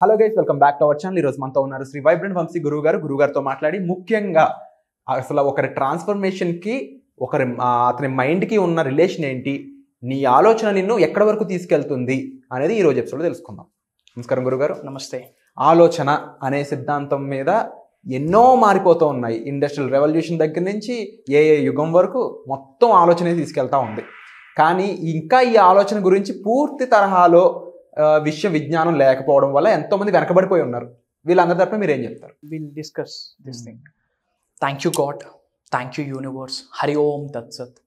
Hello guys, welcome back to our channel. ఈరోజు మనతో ఉన్నారు శ్రీ వైబ్రెంట్ వంశీ గురుగారితో మాట్లాడి ముఖ్యంగా అసలు ఒకరి ట్రాన్స్ఫర్మేషన్కి అతని మైండ్కి ఉన్న రిలేషన్ ఏంటి, నీ ఆలోచన నిన్ను ఎక్కడి వరకు తీసుకెళ్తుంది అనేది ఈరోజు ఎపిసోడ్లో తెలుసుకుందాం. నమస్కారం గురుగారు. నమస్తే. ఆలోచన అనే సిద్ధాంతం మీద ఎన్నో మారిపోతూ ఉన్నాయి. ఇండస్ట్రియల్ రెవల్యూషన్ దగ్గర నుంచి ఏ యుగం వరకు మొత్తం ఆలోచనే తీసుకెళ్తా ఉంది. కానీ ఇంకా ఈ ఆలోచన గురించి పూర్తి తరహాలో విజ్ఞానం లేకపోవడం వల్ల ఎంతోమంది వెనకబడిపోయి ఉన్నారు. వీళ్ళందరి తరపున మీరు ఏం చెప్తారు? Will discuss this thing. Thank you god, thank you universe. Hari ఓం తత్సత్.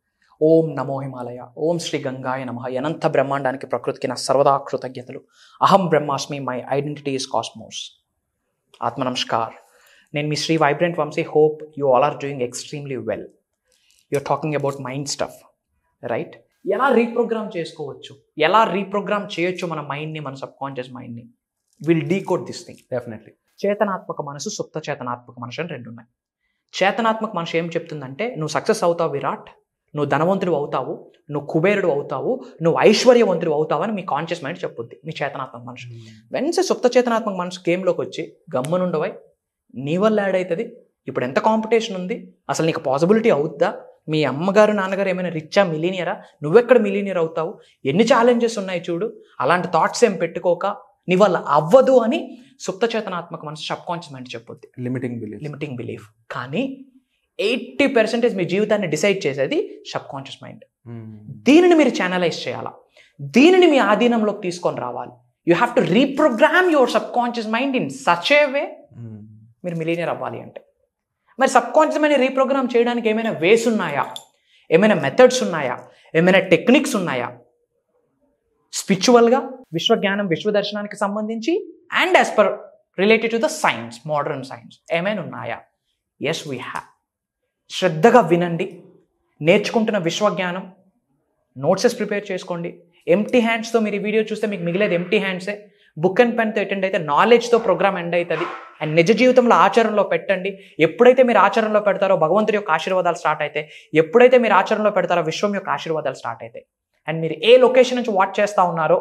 ఓం నమో హిమాలయ. ఓం శ్రీ గంగాయ నమః. అనంత బ్రహ్మాండానికి ప్రకృతికి నా సర్వదా కృతజ్ఞతలు. అహం బ్రహ్మాస్మి, మై ఐడెంటిటీ ఈస్ కాస్మోస్. ఆత్మ నమస్కార్. నేను మీ Shri vibrant Vamshi. Hope you all are doing extremely well. You are talking about mind stuff, right? ఎలా రీప్రోగ్రామ్ చేసుకోవచ్చు, ఎలా రీప్రోగ్రామ్ చేయొచ్చు మన మైండ్ని, మన సబ్ కాన్షియస్ మైండ్ని. Will decode this thing. Definitely. చేతనాత్మక మనసు, సుప్త చేతనాత్మక మనసు అని రెండు ఉన్నాయి. చేతనాత్మక మనసు ఏం చెప్తుందంటే, నువ్వు సక్సెస్ అవుతావు విరాట్, నువ్వు ధనవంతుడు అవుతావు, నువ్వు కుబేరుడు అవుతావు, నువ్వు ఐశ్వర్యవంతుడు అవుతావు అని మీ కాన్షియస్ మైండ్ చెప్పుద్ది, మీ చేతనాత్మక మనసు. వెన్సే సుప్త చేతనాత్మక మనసు గేమ్లోకి వచ్చి గమ్మునుండవై, నీ వల్ల యాడ్ అవుతుంది. ఇప్పుడు ఎంత కాంపిటీషన్ ఉంది, అసలు నీకు పాసిబిలిటీ అవుద్దా? మీ అమ్మగారు నాన్నగారు ఏమైనా రిచ్చా, మిలీనియరా? నువ్వెక్కడ మిలీనియర్ అవుతావు? ఎన్ని ఛాలెంజెస్ ఉన్నాయి చూడు. అలాంటి థాట్స్ ఏం పెట్టుకోక నీ వల్ల అవ్వదు అని సుప్త చేతనాత్మక మనసు, సబ్ కాన్షియస్ మైండ్ చెప్పుద్ది. Limiting belief. కానీ 80% మీ జీవితాన్ని డిసైడ్ చేసేది సబ్ కాన్షియస్ మైండ్. దీనిని మీరు ఛానలైజ్ చేయాలా, దీనిని మీ ఆధీనంలోకి తీసుకొని రావాలి. You have to reprogram your subconscious mind in such a way మీరు మిలీనియర్ అవ్వాలి అంటే. మరి సబ్ కాన్షియస్ మైండ్ రీప్రోగ్రామ్ చేయడానికి ఏమైనా వేస్ ఉన్నాయా, ఏమైనా మెథడ్స్ ఉన్నాయా, ఏమైనా టెక్నిక్స్ ఉన్నాయా? స్పిరిచువల్గా, విశ్వజ్ఞానం, విశ్వదర్శనానికి సంబంధించి and as per related to the science, modern science ఏమైనా ఉన్నాయా? Yes, we have. శ్రద్ధగా వినండి, నేర్చుకుంటున్న విశ్వజ్ఞానం నోట్సెస్ ప్రిపేర్ చేసుకోండి. ఎంప్టీ హ్యాండ్స్తో మీరు ఈ వీడియో చూస్తే మీకు మిగిలేదు ఎంప్టీ హ్యాండ్సే. బుక్ అండ్ పెన్తో అటెండ్ అయితే నాలెడ్జ్తో ప్రోగ్రామ్ ఎండ్ అవుతుంది. అండ్ నిజ జీవితంలో ఆచరణలో పెట్టండి. ఎప్పుడైతే మీరు ఆచరణలో పెడతారో భగవంతుడి యొక్క ఆశీర్వాదాలు స్టార్ట్ అవుతాయి. ఎప్పుడైతే మీరు ఆచరణలో పెడతారో విశ్వం యొక్క ఆశీర్వాదాలు స్టార్ట్ అవుతాయి. అండ్ మీరు ఏ లొకేషన్ నుంచి వాచ్ చేస్తూ ఉన్నారో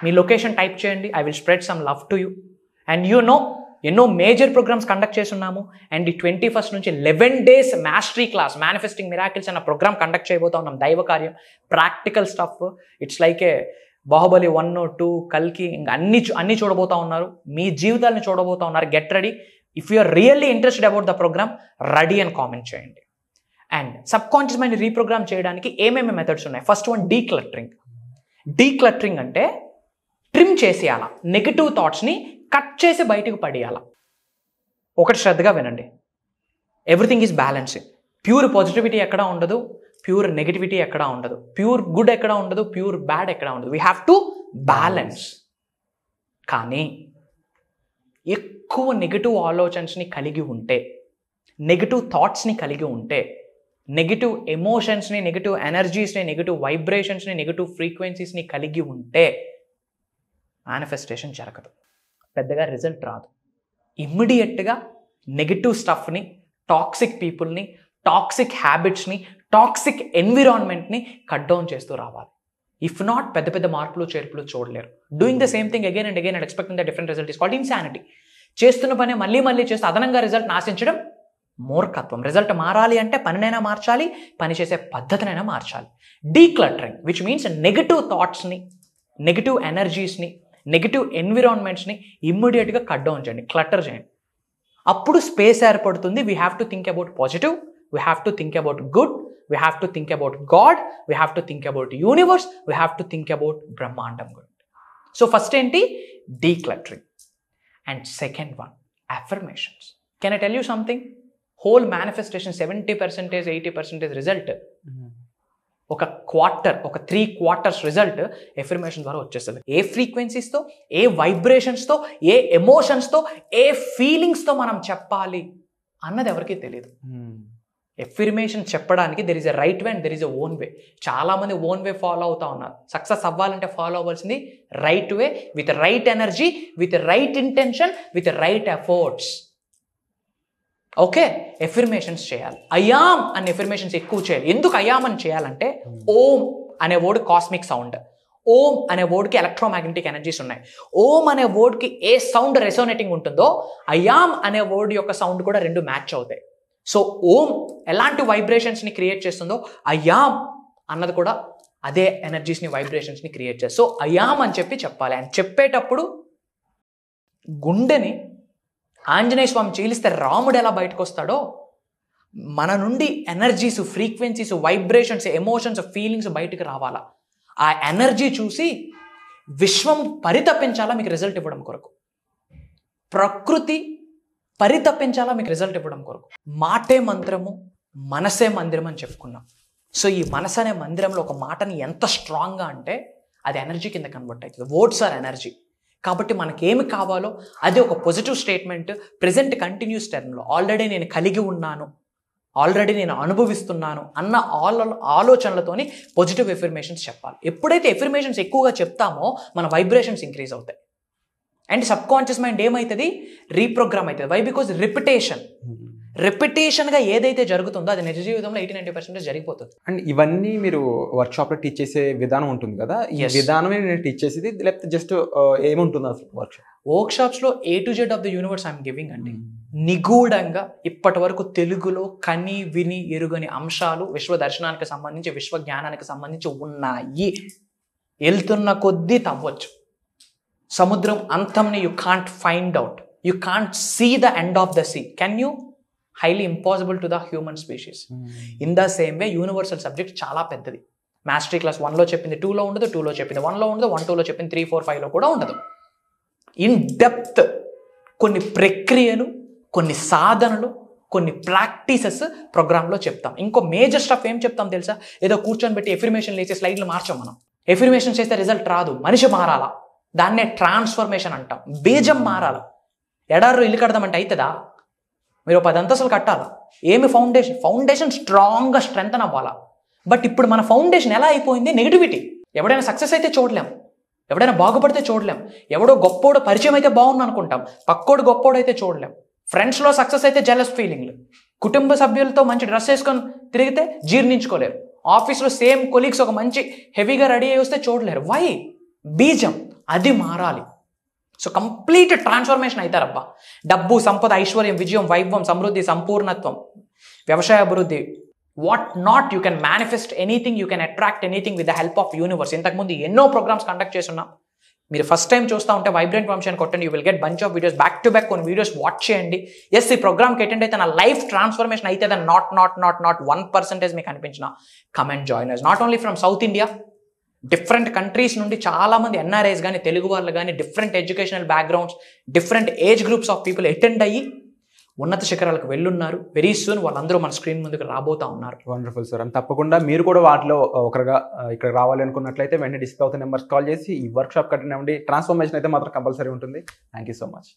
మీ లొకేషన్ టైప్ చేయండి. I will spread some love to you. And ఎన్నో మేజర్ ప్రోగ్రామ్స్ కండక్ట్ చేస్తున్నాము. అండ్ ఈ 21st నుంచి 11 days mastery class, manifesting miracles అన్న ప్రోగ్రామ్ కండక్ట్ చేయబోతా ఉన్నాం. దైవ కార్యం, ప్రాక్టికల్ స్టఫ్. ఇట్స్ లైక్ ఏ బాహుబలి 1, 2, కల్కి, ఇంకా అన్ని చూడబోతా ఉన్నారు. మీ జీవితాలను చూడబోతా ఉన్నారు. Get ready. If you are really interested about the program, ready అని కామెంట్ చేయండి. And subconscious mind reprogram చేయడానికి ఏమేమి మెథడ్స్ ఉన్నాయి? First one, decluttering. డీక్లటరింగ్ అంటే ట్రిమ్ చేసేయాల, నెగిటివ్ థాట్స్ని కట్ చేసి బయటకు పడేయాల. ఒకటి శ్రద్ధగా వినండి. Everything is balancing. Pure positivity ఎక్కడా ఉండదు, ప్యూర్ నెగిటివిటీ ఎక్కడా ఉండదు, ప్యూర్ గుడ్ ఎక్కడా ఉండదు, ప్యూర్ బ్యాడ్ ఎక్కడా ఉండదు. We have to balance. కానీ ఎక్కువ నెగిటివ్ ఆలోచనస్ని కలిగి ఉంటే, నెగిటివ్ థాట్స్ని కలిగి ఉంటే, నెగిటివ్ ఎమోషన్స్ని, నెగిటివ్ ఎనర్జీస్ని, నెగిటివ్ వైబ్రేషన్స్ని, నెగిటివ్ ఫ్రీక్వెన్సీస్ని కలిగి ఉంటే మేనిఫెస్టేషన్ జరగదు, పెద్దగా రిజల్ట్ రాదు. ఇమ్మీడియట్గా నెగిటివ్ స్టఫ్ని, టాక్సిక్ పీపుల్ని, టాక్సిక్ హ్యాబిట్స్ని, టాక్సిక్ ఎన్విరాన్మెంట్ని కట్ డౌన్ చేస్తూ రావాలి. ఇఫ్ నాట్, పెద్ద పెద్ద మార్పులు చేర్పులు చూడలేరు. Doing the same thing again and again and expecting the different result is called insanity. చేస్తున్న పని మళ్ళీ చేస్తూ అదనంగా రిజల్ట్ ఆశించడం మూర్ఖత్వం. రిజల్ట్ మారాలి అంటే పనినైనా మార్చాలి, పని చేసే పద్ధతినైనా మార్చాలి. డీక్లటరింగ్, విచ్ మీన్స్ నెగిటివ్ థాట్స్ని, నెగిటివ్ ఎనర్జీస్ని, నెగిటివ్ ఎన్విరాన్మెంట్స్ని ఇమ్మీడియట్గా కట్ డౌన్ చేయండి, క్లటర్ చేయండి. అప్పుడు స్పేస్ ఏర్పడుతుంది. We have to think about positive, we have to think about good, we have to think about god, we have to think about universe, we have to think about బ్రహ్మాండం గురించి. So first ఏంటి? Decluttering. And second one, affirmations. Can I tell you something? Whole manifestation 70%, 80% result ఒక 3 quarters result affirmation ద్వారా వచ్చేస్తుంది. ఏ ఫ్రీక్వెన్సీస్తో, ఏ వైబ్రేషన్స్తో, ఏ ఎమోషన్స్తో, ఏ ఫీలింగ్స్తో మనం చెప్పాలి అన్నది ఎవరికీ తెలియదు. ఎఫర్మేషన్ చెప్పడానికి there is a right way and there is a own way. చాలామంది ఓన్ వే ఫాలో అవుతా ఉన్నారు. సక్సెస్ అవ్వాలంటే ఫాలో అవ్వాల్సింది right way, with right energy, with right intention, with right efforts. Okay, affirmations చేయాలి. అయామ్ అనే affirmations ఎక్కువ చేయాలి. ఎందుకు అయామ్ అని చేయాలంటే, ఓం అనే వర్డ్ కాస్మిక్ సౌండ్. ఓం అనే వర్డ్కి ఎలక్ట్రోమాగ్నెటిక్ ఎనర్జీస్ ఉన్నాయి. ఓం అనే వర్డ్కి ఏ సౌండ్ రెసోనేటింగ్ ఉంటుందో అయామ్ అనే వర్డ్ యొక్క సౌండ్ కూడా రెండు మ్యాచ్ అవుతాయి. సో ఓం ఎలాంటి వైబ్రేషన్స్ని క్రియేట్ చేస్తుందో అయామ్ అన్నది కూడా అదే ఎనర్జీస్ని వైబ్రేషన్స్ని క్రియేట్ చేస్తుంది. సో అయామ్ అని చెప్పాలి. అని చెప్పేటప్పుడు గుండెని ఆంజనేయ స్వామి చీలిస్తే రాముడు ఎలా బయటకు వస్తాడో మన నుండి energies, frequencies, vibrations, emotions, feelings బయటకు రావాలా. ఆ ఎనర్జీ చూసి విశ్వం పరితపించాలా మీకు రిజల్ట్ ఇవ్వడం కొరకు, ప్రకృతి పరితపించాలా మీకు రిజల్ట్ ఇవ్వడం కొరకు. మాటే మంత్రము, మనసే మందిరం అని చెప్పుకున్నాం. సో ఈ మనసు అనే మందిరంలో ఒక మాటని ఎంత స్ట్రాంగ్గా అంటే అది ఎనర్జీ కింద కన్వర్ట్ అవుతుంది. Words are energy. కాబట్టి మనకేమి కావాలో అది ఒక పాజిటివ్ స్టేట్మెంట్ ప్రెజెంట్ కంటిన్యూస్ టర్మ్లో ఆల్రెడీ నేను కలిగి ఉన్నాను, ఆల్రెడీ నేను అనుభవిస్తున్నాను అన్న ఆలోచనలతోని పాజిటివ్ ఎఫర్మేషన్స్ చెప్పాలి. ఎప్పుడైతే ఎఫర్మేషన్స్ ఎక్కువగా చెప్తామో మన వైబ్రేషన్స్ ఇంక్రీజ్ అవుతాయి అండ్ సబ్ కాన్షియస్ మైండ్ ఏమవుతుంది, రీప్రోగ్రామ్ అవుతుంది. వై? బికాజ్ రిపిటేషన్గా ఏదైతే జరుగుతుందో అది నిజ జీవితంలో 80-90% జరిగిపోతుంది. అండ్ ఇవన్నీ మీరు వర్క్షాప్లో టీచ్ చేసే విధానం ఉంటుంది కదా, ఈ విధానమే నేను టీచ్ చేసేది లేకపోతే జస్ట్ ఏముంటుంది అసలు వర్క్షాప్స్లో A to Z of the universe I'm giving అండి. నిగూఢంగా ఇప్పటి వరకు తెలుగులో కని విని ఎరుగని అంశాలు విశ్వ దర్శనానికి సంబంధించి, విశ్వ జ్ఞానానికి సంబంధించి ఉన్నాయి. వెళ్తున్న కొద్దీ తవ్వచ్చు. సముద్రం అంతంని you can't find out, you can't see the end of the sea. Can you? Highly impossible to the human species. In the same way universal subject చాలా పెద్దది. మాస్టరీ క్లాస్ 1లో చెప్పింది 2లో ఉండదు, 2లో చెప్పింది 1లో ఉండదు, 1, 2లో చెప్పింది 3, 4, 5లో కూడా ఉండదు. ఇన్ డెప్త్ కొన్ని ప్రక్రియలు, కొన్ని సాధనలు, కొన్ని ప్రాక్టీసెస్ ప్రోగ్రాంలో చెప్తాం. ఇంకో మేజర్ స్టఫ్ ఏం చెప్తాం తెలుసా? ఏదో కూర్చొని పెట్టి ఎఫర్మేషన్ వేసే స్లైడ్లు మార్చాం మనం. ఎఫర్మేషన్ చేస్తే రిజల్ట్ రాదు, మనిషి మారాలా. దాన్నే ట్రాన్స్ఫర్మేషన్ అంటాం. బీజం మారాల. ఎడారు ఇల్లు కడదామంటే అవుతుందా? మీరు 10 అంతస్తులు కట్టాలా. ఏమి ఫౌండేషన్ స్ట్రాంగ్గా స్ట్రెంగ్తన్ అవ్వాలా. బట్ ఇప్పుడు మన ఫౌండేషన్ ఎలా అయిపోయింది? నెగిటివిటీ. ఎవడైనా సక్సెస్ అయితే చూడలేం, ఎవడైనా బాగుపడితే చూడలేం, ఎవడో గొప్పోడు పరిచయం అయితే బాగుంది అనుకుంటాం, పక్కోడు గొప్పోడు అయితే చూడలేం. ఫ్రెండ్స్లో సక్సెస్ అయితే జెలస్ ఫీలింగ్లు, కుటుంబ సభ్యులతో మంచి డ్రెస్ వేసుకొని తిరిగితే జీర్ణించుకోలేరు, ఆఫీస్లో సేమ్ కొలీగ్స్ ఒక మంచి హెవీగా రెడీ అయ్యి వస్తే చూడలేరు. వై? బీజం అది మారాలి. సో కంప్లీట్ ట్రాన్స్ఫర్మేషన్ అవుతారబ్బా. డబ్బు, సంపద, ఐశ్వర్యం, విజయం, వైభవం, సమృద్ధి, సంపూర్ణత్వం, వ్యవసాయ అభివృద్ధి, what not, you can manifest anything, you can attract anything with the help of universe. ఇంతకుముందు ఎన్నో ప్రోగ్రామ్స్ కండక్ట్ చేస్తున్నాం. మీరు ఫస్ట్ టైం చూస్తూ ఉంటే వైబ్రెంట్ వంశన్ కొట్టండి, you will get bunch of videos, back to back కొన్ని వీడియోస్ వాచ్ చేయండి. Yes, ఈ ప్రోగ్రామ్కి అటెండ్ అయితే నా లైఫ్ ట్రాన్స్ఫర్మేషన్ అయితే నాట్ 1% మీకు అనిపించిన comment joiners. Not only from south India, different countries నుండి చాలామంది ఎన్ఆర్ఐస్ కానీ, తెలుగు వాళ్ళు కానీ, different educational backgrounds, different age groups of people attend అయ్యి ఉన్నత శిఖరాలకు వెళ్ళున్నారు. వెరీ సూన్ వాళ్ళందరూ మన స్క్రీన్ ముందుకు రాబోతా ఉన్నారు. Wonderful sir. అండ్ తప్పకుండా మీరు కూడా వాటిలో ఒకరుగా ఇక్కడ రావాలి అనుకున్నట్లయితే వెంటనే డిస్ప్లే అవుతున్న నెంబర్స్ కాల్ చేసి ఈ వర్క్షాప్ అటెండ్ అవ్వండి. ట్రాన్స్ఫర్మేషన్ అయితే మాత్రం కంపల్సరీ ఉంటుంది. Thank you so much.